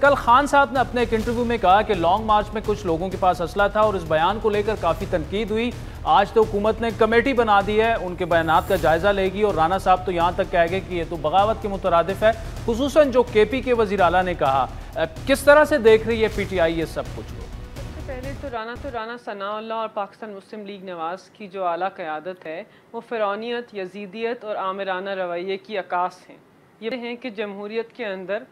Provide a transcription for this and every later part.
کل خان صاحب نے اپنے ایک انٹرویو میں کہا کہ لانگ مارچ میں کچھ لوگوں کے پاس اسلحہ تھا اور اس بیان کو لے کر کافی تنقید ہوئی. آج تو حکومت نے کمیٹی بنا دی ہے, ان کے بیانات کا جائزہ لے گی, اور رانا صاحب تو یہاں تک کہہ گئے کہ یہ تو بغاوت کے مترادف ہے, خصوصاً جو کے پی کے وزیر اعلیٰ نے کہا. کس طرح سے دیکھ رہی ہے پی ٹی آئی یہ سب کچھ؟ سب سے پہلے تو رانا ثناء اللہ اور پاکستان مسلم لیگ نواز کی جو اعلیٰ قیادت ہے وہ فرعونیت, یزیدیت اور آمرانہ رویے کی عکاس ہیں. یہ ہیں کہ جمہوریت کے اندر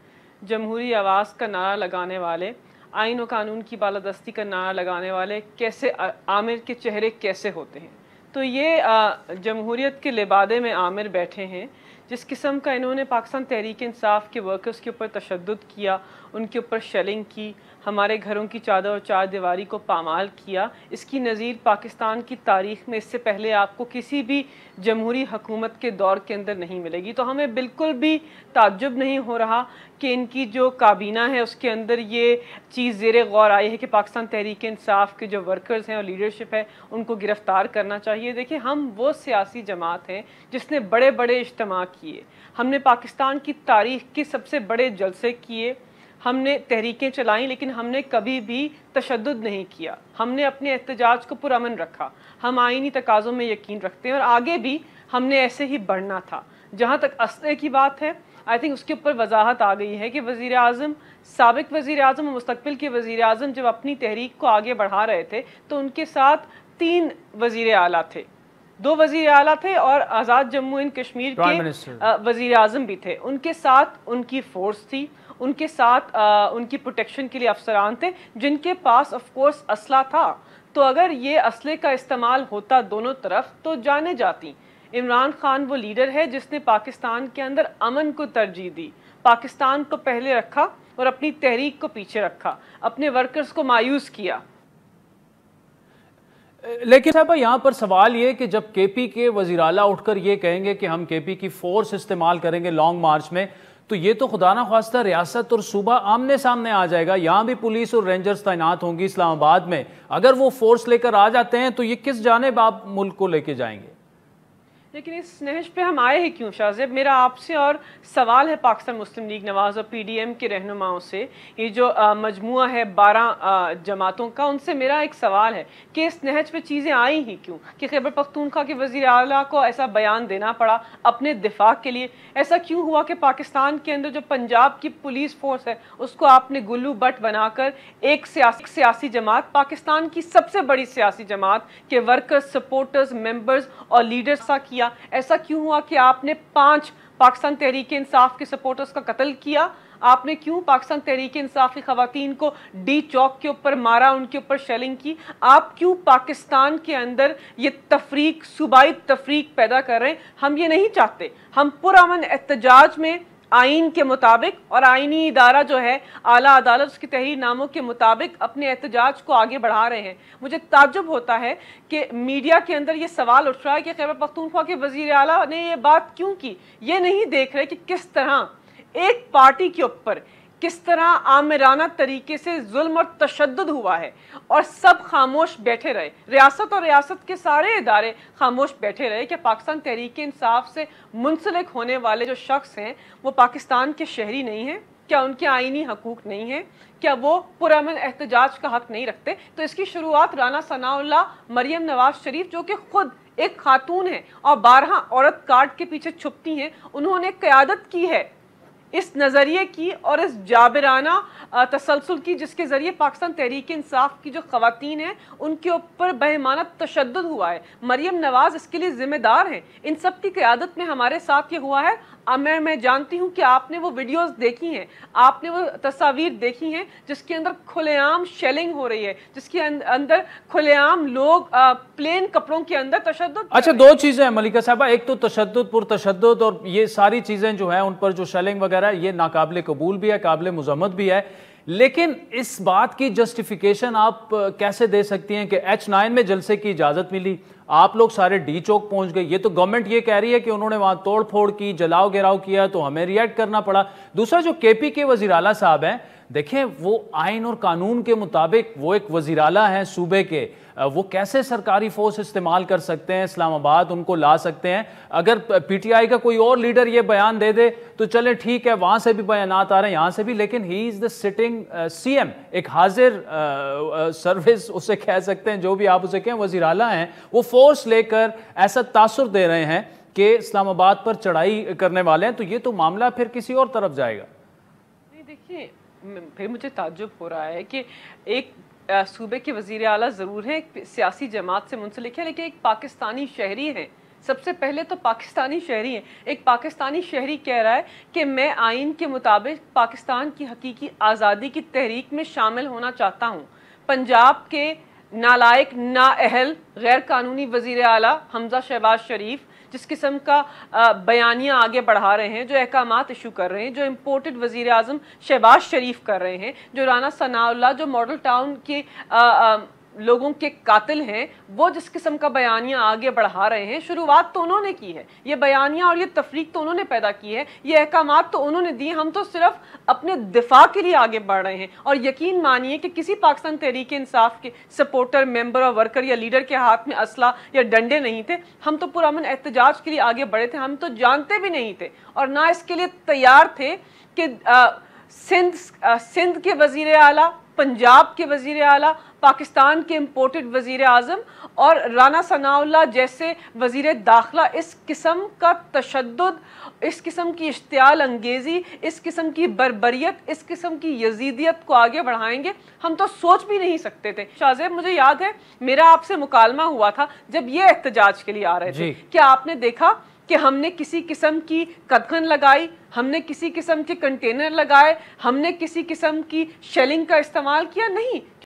جمہوری آواز کا نعرہ لگانے والے, آئین و قانون کی بالادستی کا نعرہ لگانے والے کیسے عامر کے چہرے کیسے ہوتے ہیں. تو یہ جمہوریت کے لبادے میں عامر بیٹھے ہیں. جس قسم کا انہوں نے پاکستان تحریک انصاف کے ورکرز کے اوپر تشدد کیا, ان کے اوپر شیلنگ کی, ہمارے گھروں کی چادر اور چار دیواری کو پامال کیا, اس کی نظیر پاکستان کی تاریخ میں اس سے پہلے آپ کو کسی بھی جمہوری حکومت کے دور کے اندر نہیں ملے گی. تو ہمیں بالکل بھی تعجب نہیں ہو رہا کہ ان کی جو کابینہ ہے اس کے اندر یہ چیز زیر غور آئی ہے کہ پاکستان تحریک انصاف کے جو ورکرز ہیں اور لیڈرشپ ہے ان کو گرفتار کرنا چاہیے. دیکھیں, ہم وہ سیاسی جماعت ہیں جس نے بڑے بڑے اجتماع کیے, ہم نے پاکستان کی تاریخ کے سب سے بڑے جلسے کیے, ہم نے تحریکیں چلائیں, لیکن ہم نے کبھی بھی تشدد نہیں کیا. ہم نے اپنے احتجاج کو پرامن رکھا. ہم آئینی تقاضوں میں یقین رکھتے ہیں اور آگے بھی ہم نے ایسے ہی بڑھنا تھا. جہاں تک اسلحے کی بات ہے, آئی تھنک اس کے اوپر وضاحت آ گئی ہے کہ وزیر اعظم, سابق وزیر اعظم اور مستقبل کے وزیر اعظم جب اپنی تحریک کو آگے بڑھا رہے تھے تو ان کے ساتھ 3 وزیر اعلیٰ تھے, 2 وزیر اعلیٰ تھے اور آزاد جموں اینڈ کشمیر کے وزیر اعظم بھی تھے. ان کے ساتھ ان کی فورس تھی, ان کے ساتھ ان کی پروٹیکشن کے لیے افسران تھے جن کے پاس آف کورس اسلحہ تھا. تو اگر یہ اسلحے کا استعمال ہوتا دونوں طرف تو جانے جاتی. عمران خان وہ لیڈر ہے جس نے پاکستان کے اندر امن کو ترجیح دی, پاکستان کو پہلے رکھا اور اپنی تحریک کو پیچھے رکھا, اپنے ورکرز کو مایوس کیا. لیکن صاحبہ یہاں پر سوال یہ کہ جب کے پی کے وزیر اعلیٰ اٹھ کر یہ کہیں گے کہ ہم کے پی کی فورس استعمال کریں گے لانگ مارچ میں, تو یہ تو خدا نہ خواستہ ریاست اور صوبہ آمنے سامنے آ جائے گا. یہاں بھی پولیس اور رینجرز تعینات ہوں گی اسلام آباد میں. اگر وہ فورس لے کر آ جاتے ہیں تو یہ کس جانب آپ ملک کو لے کے جائیں گے؟ لیکن اس نہج پہ ہم آئے ہی کیوں شاہ زیب؟ میرا آپ سے اور سوال ہے پاکستان مسلم لیگ نواز اور پی ڈی ایم کے رہنماؤں سے, یہ جو مجموعہ ہے 12 جماعتوں کا, ان سے میرا ایک سوال ہے کہ اس نہج پہ چیزیں آئی ہی کیوں کہ خیبر پختونخوا کے وزیر اعلیٰ کو ایسا بیان دینا پڑا اپنے دفاع کے لیے؟ ایسا کیوں ہوا کہ پاکستان کے اندر جو پنجاب کی پولیس فورس ہے اس کو آپ نے گلو بٹ بنا کر ایک سیاسی جماعت, پاکستان کی سب سے بڑی سیاسی جماعت کے ورکرز, سپورٹرز, ممبرز اور لیڈرز کیا؟ ایسا کیوں ہوا کہ آپ نے 5 پاکستان تحریک انصاف کے سپورٹرز کا قتل کیا؟ آپ نے کیوں پاکستان تحریک انصاف کی خواتین کو ڈی چوک کے اوپر مارا, ان کے اوپر شیلنگ کی؟ آپ کیوں پاکستان کے اندر یہ تفریق, صوبائی تفریق پیدا کر رہے ہیں؟ ہم یہ نہیں چاہتے. ہم پرامن احتجاج میں آئین کے مطابق, اور آئینی ادارہ جو ہے اعلیٰ عدالت اس کی تحریر ناموں کے مطابق اپنے احتجاج کو آگے بڑھا رہے ہیں. مجھے تعجب ہوتا ہے کہ میڈیا کے اندر یہ سوال اٹھ رہا ہے کہ خیبر پختونخوا کے وزیر اعلیٰ نے یہ بات کیوں کی. یہ نہیں دیکھ رہے کہ کس طرح ایک پارٹی کے اوپر کس طرح آمرانہ طریقے سے ظلم اور تشدد ہوا ہے اور سب خاموش بیٹھے رہے. ریاست اور ریاست کے سارے ادارے خاموش بیٹھے رہے کہ پاکستان تحریک انصاف سے منسلک ہونے والے جو شخص ہیں وہ پاکستان کے شہری نہیں ہیں. کیا ان کے آئینی حقوق نہیں ہیں؟ کیا وہ پرامن احتجاج کا حق نہیں رکھتے؟ تو اس کی شروعات رانا ثناء اللہ, مریم نواز شریف جو کہ خود ایک خاتون ہے اور 12 عورت کارڈ کے پیچھے چھپتی ہیں, انہوں نے قیادت کی ہے اس نظریے کی اور اس جابرانہ تسلسل کی جس کے ذریعے پاکستان تحریک انصاف کی جو خواتین ہیں ان کے اوپر بہیمانہ تشدد ہوا ہے. مریم نواز اس کے لیے ذمہ دار ہیں. ان سب کی قیادت میں ہمارے ساتھ یہ ہوا ہے. میں جانتی ہوں کہ آپ نے وہ ویڈیوز دیکھی ہیں, آپ نے وہ تصاویر دیکھی ہیں جس کے اندر کھلے عام شیلنگ ہو رہی ہے, جس کے اندر کھلے عام لوگ پلین کپڑوں کے اندر تشدد. اچھا, 2 چیزیں ہیں ملکہ صاحبہ, ایک تو تشدد پر تشدد, اور یہ ساری چیزیں جو ہیں ان پر جو شیلنگ وغیرہ یہ ناقابل قبول بھی ہے, قابل مذمت بھی ہے. لیکن اس بات کی جسٹیفیکیشن آپ کیسے دے سکتی ہیں کہ H9 میں جلسے کی اجازت ملی, آپ لوگ سارے ڈی چوک پہنچ گئے؟ یہ تو گورنمنٹ یہ کہہ رہی ہے کہ انہوں نے وہاں توڑ پھوڑ کی, جلاؤ گراؤ کیا تو ہمیں ریئیکٹ کرنا پڑا. دوسرا جو کے پی کے وزیر اعلیٰ صاحب ہیں, دیکھیں وہ آئین اور قانون کے مطابق وہ ایک وزیر اعلیٰ ہیں صوبے کے, وہ کیسے سرکاری فورس استعمال کر سکتے ہیں اسلام آباد, ان کو لا سکتے ہیں. اگر پی ٹی آئی کا کوئی اور لیڈر یہ بیان دے دے تو چلے ٹھیک ہے, وہاں سے بھی بیانات آ رہے ہیں یہاں سے بھی, لیکن ہی از دا سٹنگ سی ایم, ایک حاضر سروس اسے کہہ سکتے ہیں, جو بھی آپ اسے کہیں, وزیر اعلیٰ ہیں, وہ فورس لے کر ایسا تاثر دے رہے ہیں کہ اسلام آباد پر چڑھائی کرنے والے ہیں, تو یہ تو معاملہ پھر کسی اور طرف جائے گا. نہیں دیکھیے, پھر مجھے تعجب ہو رہا ہے کہ ایک صوبے کے وزیر اعلیٰ ضرور ہیں, ایک سیاسی جماعت سے منسلک ہے, لیکن ایک پاکستانی شہری ہیں. سب سے پہلے تو پاکستانی شہری ہیں. ایک پاکستانی شہری کہہ رہا ہے کہ میں آئین کے مطابق پاکستان کی حقیقی آزادی کی تحریک میں شامل ہونا چاہتا ہوں. پنجاب کے نالائق, نااہل, غیر قانونی وزیر اعلیٰ حمزہ شہباز شریف جس قسم کا بیانیہ آگے بڑھا رہے ہیں, جو احکامات ایشو کر رہے ہیں, جو امپورٹڈ وزیر اعظم شہباز شریف کر رہے ہیں, جو رانا ثناء اللہ جو ماڈل ٹاؤن کے لوگوں کے قاتل ہیں, وہ جس قسم کا بیانیہ آگے بڑھا رہے ہیں, شروعات تو انہوں نے کی ہے. یہ بیانیہ اور یہ تفریق تو انہوں نے پیدا کی ہے, یہ احکامات تو انہوں نے دیے. ہم تو صرف اپنے دفاع کے لیے آگے بڑھ رہے ہیں. اور یقین مانیے کہ کسی پاکستان تحریک انصاف کے سپورٹر, ممبر اور ورکر یا لیڈر کے ہاتھ میں اسلحہ یا ڈنڈے نہیں تھے. ہم تو پرامن احتجاج کے لیے آگے بڑھے تھے. ہم تو جانتے بھی نہیں تھے اور نہ اس کے لیے تیار تھے کہ سندھ کے وزیر اعلیٰ, پنجاب کے وزیر اعلیٰ, پاکستان کے امپورٹڈ وزیر اعظم اور رانا ثناء اللہ جیسے وزیر داخلہ اس قسم کا تشدد, اس قسم کی اشتعال انگیزی, اس قسم کی بربریت, اس قسم کی یزیدیت کو آگے بڑھائیں گے. ہم تو سوچ بھی نہیں سکتے تھے. شاہ زیب, مجھے یاد ہے میرا آپ سے مکالمہ ہوا تھا جب یہ احتجاج کے لیے آ رہے تھے. کیا آپ نے دیکھا کہ ہم نے کسی قسم کی قدغن لگائی, ہم نے کسی قسم کے کنٹینر لگائے, ہم نے کسی قسم کی شیلنگ کا استعمال کیا؟ نہیں.